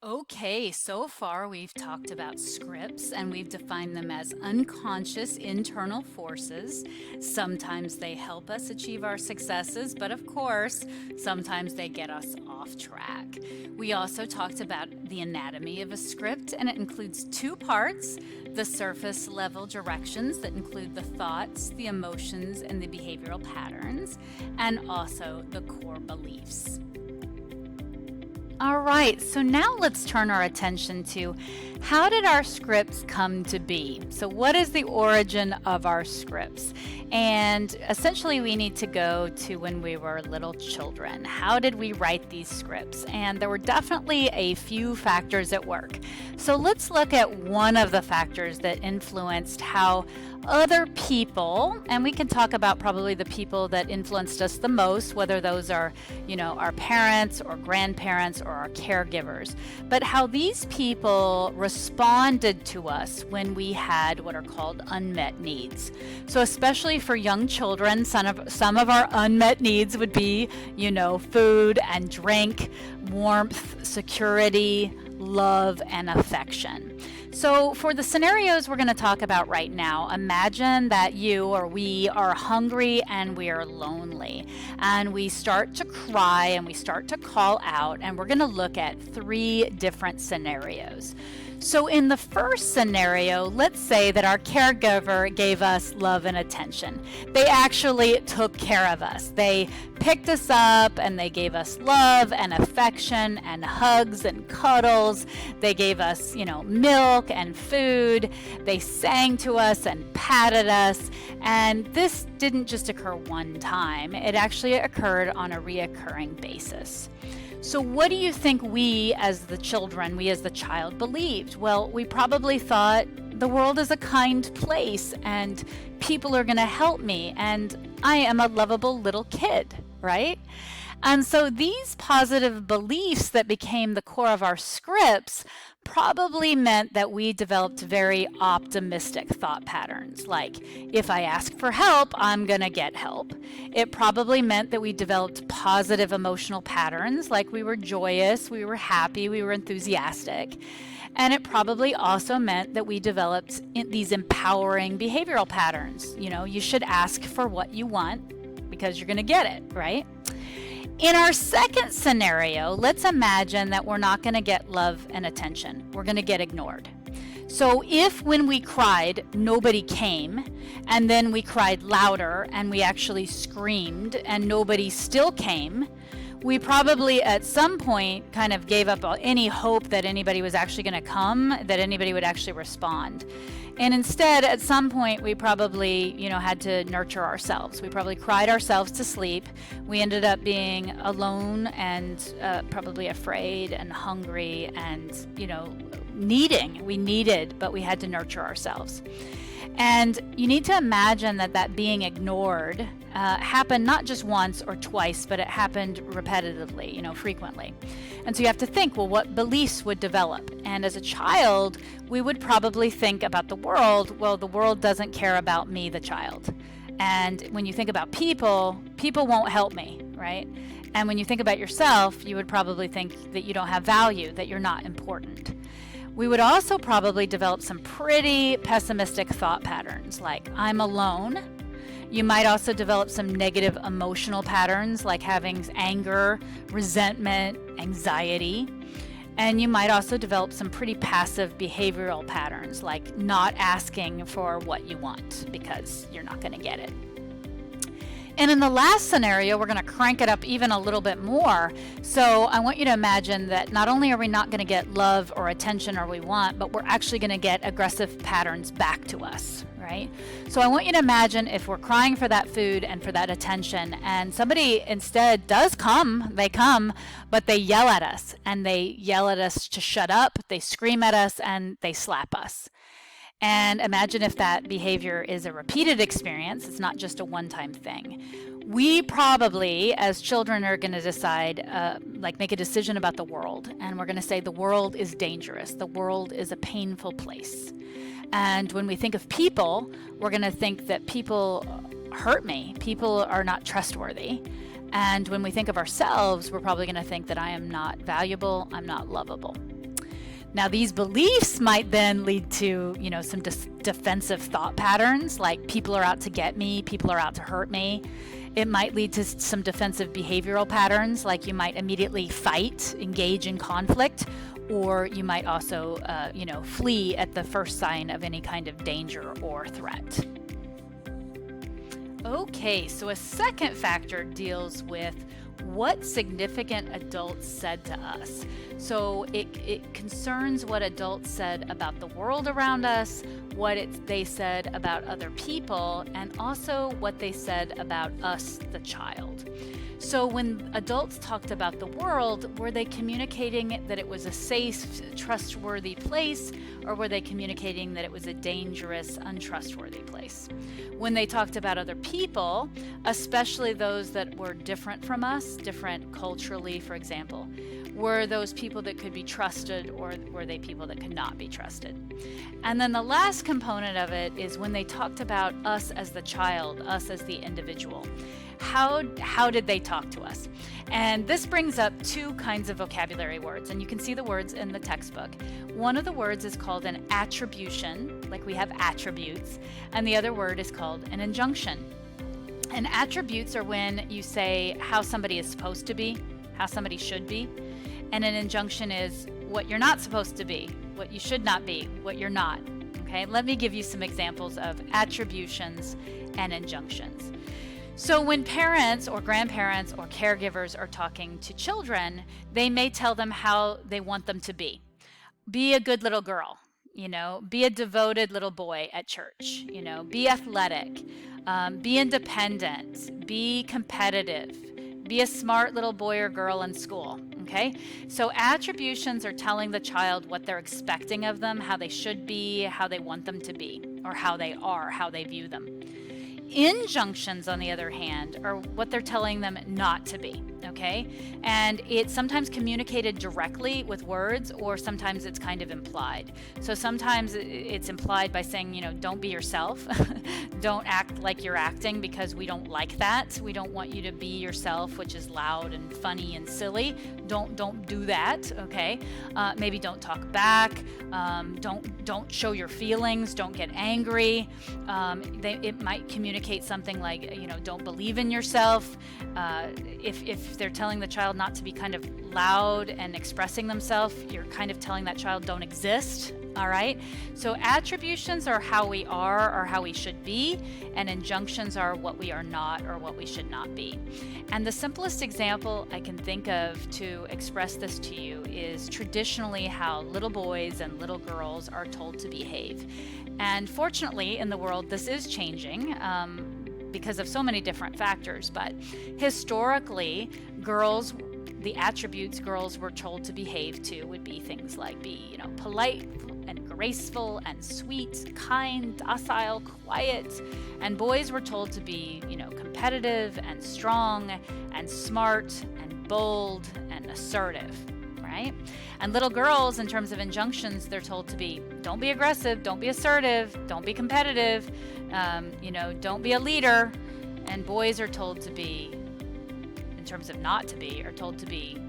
Okay, so far we've talked about scripts and we've defined them as unconscious internal forces. Sometimes they help us achieve our successes, but of course, sometimes they get us off track. We also talked about the anatomy of a script, and it includes two parts: the surface level directions that include the thoughts, the emotions, and the behavioral patterns, and also the core beliefs. All right, so now let's turn our attention to how did our scripts come to be? So, what is the origin of our scripts? And essentially, we need to go to when we were little children. How did we write these scripts? And there were definitely a few factors at work. So, let's look at one of the factors that influenced how other people, and we can talk about probably the people that influenced us the most, whether those are, our parents or grandparents or our caregivers, but how these people responded to us when we had what are called unmet needs. So especially for young children, some of our unmet needs would be, food and drink, warmth, security, love, and affection. So, for the scenarios we're going to talk about right now, imagine that you or we are hungry and we are lonely, and we start to cry and we start to call out, and we're going to look at three different scenarios. So, in the first scenario, let's say that our caregiver gave us love and attention. They actually took care of us. They picked us up and they gave us love and affection and hugs and cuddles. They gave us, milk and food. They sang to us and patted us. And this didn't just occur one time, it actually occurred on a reoccurring basis. So, what do you think we as the child believed? Well, we probably thought the world is a kind place and people are going to help me and I am a lovable little kid, right? And so these positive beliefs that became the core of our scripts probably meant that we developed very optimistic thought patterns, like, if I ask for help, I'm going to get help. It probably meant that we developed positive emotional patterns, like we were joyous, we were happy, we were enthusiastic. And it probably also meant that we developed these empowering behavioral patterns. You should ask for what you want because you're going to get it, right? In our second scenario, let's imagine that we're not going to get love and attention. We're going to get ignored. So if when we cried, nobody came, and then we cried louder and we actually screamed and nobody still came, we probably at some point kind of gave up any hope that anybody was actually going to come, that anybody would actually respond. And instead, at some point, we probably, had to nurture ourselves. We probably cried ourselves to sleep. We ended up being alone and probably afraid and hungry and, needing. We needed, but we had to nurture ourselves. And you need to imagine that being ignored happened not just once or twice, but it happened repetitively, frequently. And so you have to think, well, what beliefs would develop? And as a child, we would probably think about the world, well, the world doesn't care about me, the child. And when you think about people won't help me, right? And when you think about yourself, you would probably think that you don't have value, that you're not important. We would also probably develop some pretty pessimistic thought patterns, like I'm alone. You might also develop some negative emotional patterns, like having anger, resentment, anxiety. And you might also develop some pretty passive behavioral patterns, like not asking for what you want because you're not going to get it. And in the last scenario, we're going to crank it up even a little bit more. So I want you to imagine that not only are we not going to get love or attention or we want, but we're actually going to get aggressive patterns back to us, right? So I want you to imagine if we're crying for that food and for that attention, and somebody instead does come, they come, but they yell at us, and they yell at us to shut up, they scream at us, and they slap us. And imagine if that behavior is a repeated experience, it's not just a one-time thing. We probably, as children, are going to decide, make a decision about the world. And we're going to say the world is dangerous. The world is a painful place. And when we think of people, we're going to think that people hurt me. People are not trustworthy. And when we think of ourselves, we're probably going to think that I am not valuable, I'm not lovable. Now, these beliefs might then lead to, some defensive thought patterns, like people are out to get me, people are out to hurt me. It might lead to some defensive behavioral patterns, like you might immediately fight, engage in conflict, or you might also, flee at the first sign of any kind of danger or threat. Okay, so a second factor deals with what significant adults said to us. So it concerns what adults said about the world around us, what they said about other people, and also what they said about us, the child. So when adults talked about the world, were they communicating that it was a safe, trustworthy place, or were they communicating that it was a dangerous, untrustworthy place? When they talked about other people, especially those that were different from us, different culturally, for example, were those people that could be trusted, or were they people that could not be trusted? And then the last component of it is when they talked about us as the child, us as the individual. How did they talk to us? And this brings up two kinds of vocabulary words, and you can see the words in the textbook. One of the words is called an attribution, like we have attributes, and the other word is called an injunction. And attributes are when you say how somebody is supposed to be, how somebody should be, and an injunction is what you're not supposed to be, what you should not be, what you're not. Okay, let me give you some examples of attributions and injunctions. So when parents or grandparents or caregivers are talking to children, they may tell them how they want them to be. Be a good little girl, be a devoted little boy at church, be athletic, be independent, be competitive, be a smart little boy or girl in school, okay? So attributions are telling the child what they're expecting of them, how they should be, how they want them to be, or how they are, how they view them. Injunctions, on the other hand, are what they're telling them not to be, okay? And it's sometimes communicated directly with words, or sometimes it's kind of implied. So sometimes it's implied by saying, don't be yourself. Don't act like you're acting, because we don't like that. We don't want you to be yourself, which is loud and funny and silly. Don't do that, okay? Maybe don't talk back. Don't show your feelings. Don't get angry. It might communicate something like, don't believe in yourself. If they're telling the child not to be kind of loud and expressing themselves, you're kind of telling that child don't exist. All right. So attributions are how we are or how we should be, and injunctions are what we are not or what we should not be. And the simplest example I can think of to express this to you is traditionally how little boys and little girls are told to behave. And fortunately, in the world, this is changing because of so many different factors. But historically, the attributes girls were told to behave to would be things like be, polite and graceful and sweet, kind, docile, quiet. And boys were told to be, competitive and strong and smart and bold and assertive. Right? And little girls, in terms of injunctions, they're told to be, don't be aggressive, don't be assertive, don't be competitive, don't be a leader. And boys are told to be, in terms of not to be, are told to be,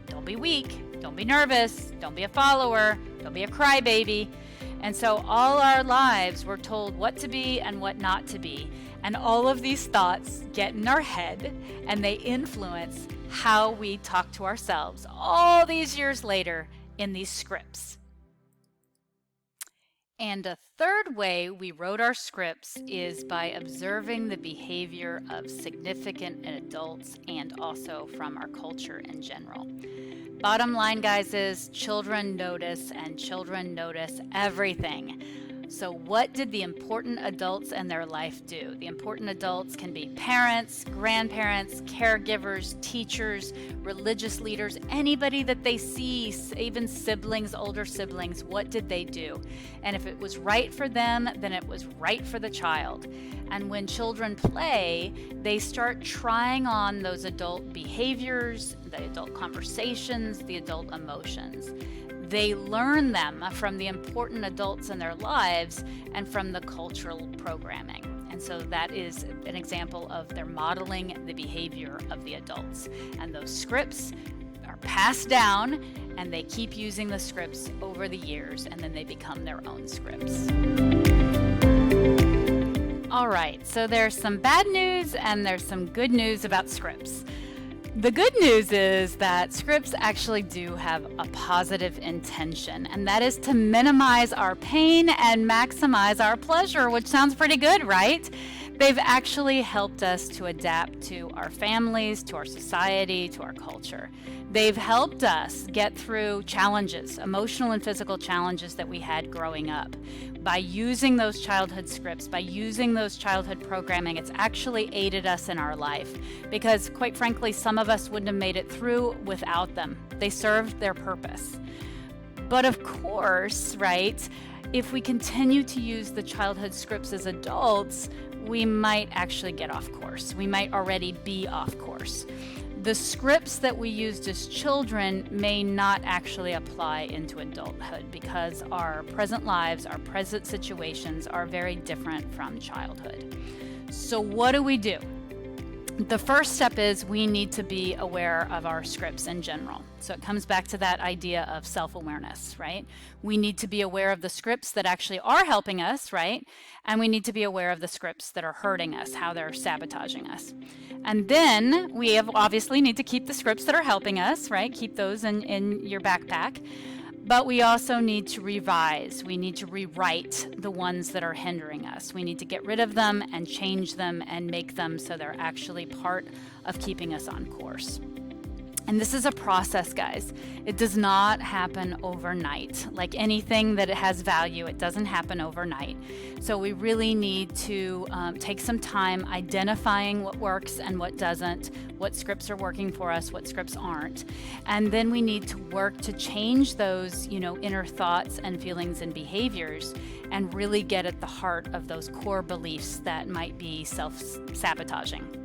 don't be weak, don't be nervous, don't be a follower, don't be a crybaby. And so all our lives we're told what to be and what not to be. And all of these thoughts get in our head, and they influence how we talk to ourselves all these years later in these scripts. And a third way we wrote our scripts is by observing the behavior of significant adults and also from our culture in general. Bottom line, guys, is children notice, and children notice everything. So what did the important adults in their life do? The important adults can be parents, grandparents, caregivers, teachers, religious leaders, anybody that they see, even siblings, older siblings. What did they do? And if it was right for them, then it was right for the child. And when children play, they start trying on those adult behaviors, the adult conversations, the adult emotions. They learn them from the important adults in their lives and from the cultural programming. And so that is an example of their modeling the behavior of the adults. And those scripts are passed down, and they keep using the scripts over the years, and then they become their own scripts. All right, so there's some bad news and there's some good news about scripts. The good news is that scripts actually do have a positive intention, and that is to minimize our pain and maximize our pleasure, which sounds pretty good, right? They've actually helped us to adapt to our families, to our society, to our culture. They've helped us get through challenges, emotional and physical challenges that we had growing up. By using those childhood scripts, by using those childhood programming, it's actually aided us in our life because, quite frankly, some of us wouldn't have made it through without them. They served their purpose. But of course, right, if we continue to use the childhood scripts as adults, we might actually get off course. We might already be off course. The scripts that we used as children may not actually apply into adulthood because our present lives, our present situations are very different from childhood. So what do we do? The first step is we need to be aware of our scripts in general. So it comes back to that idea of self-awareness, right? We need to be aware of the scripts that actually are helping us, right? And we need to be aware of the scripts that are hurting us, how they're sabotaging us. And then we obviously need to keep the scripts that are helping us, right? Keep those in your backpack. But we also need to revise. We need to rewrite the ones that are hindering us. We need to get rid of them and change them and make them so they're actually part of keeping us on course. And this is a process, guys. It does not happen overnight. Like anything that has value, it doesn't happen overnight. So we really need to take some time identifying what works and what doesn't, what scripts are working for us, what scripts aren't. And then we need to work to change those, inner thoughts and feelings and behaviors and really get at the heart of those core beliefs that might be self-sabotaging.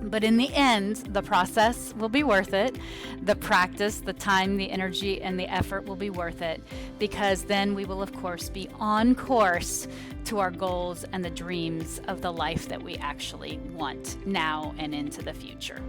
But in the end, the process will be worth it. The practice, the time, the energy, and the effort will be worth it because then we will, of course, be on course to our goals and the dreams of the life that we actually want now and into the future.